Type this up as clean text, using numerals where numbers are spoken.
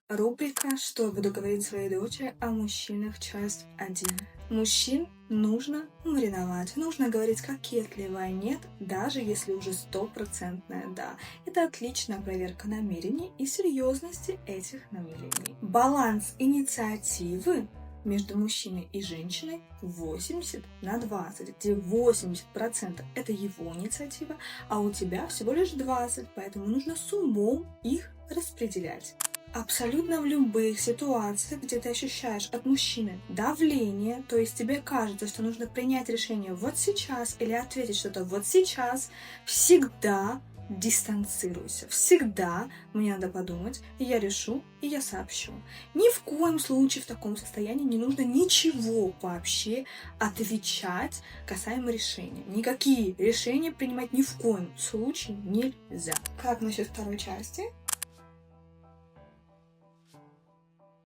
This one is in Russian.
Рубрика «Что я буду говорить своей дочери о мужчинах. Часть 1». Мужчин нужно мариновать, нужно говорить кокетливое «нет», даже если уже стопроцентное «да». Это отличная проверка намерений и серьезности этих намерений. Баланс инициативы между мужчиной и женщиной 80/20, где 80% это его инициатива, а у тебя всего лишь 20%, поэтому нужно с умом их распределять. Абсолютно в любых ситуациях, где ты ощущаешь от мужчины давление, то есть тебе кажется, что нужно принять решение вот сейчас или ответить что-то вот сейчас, всегда дистанцируйся. Всегда мне надо подумать, и я решу, и я сообщу. Ни в коем случае в таком состоянии не нужно ничего вообще отвечать касаемо решения. Никакие решения принимать ни в коем случае нельзя. Как насчет второй части?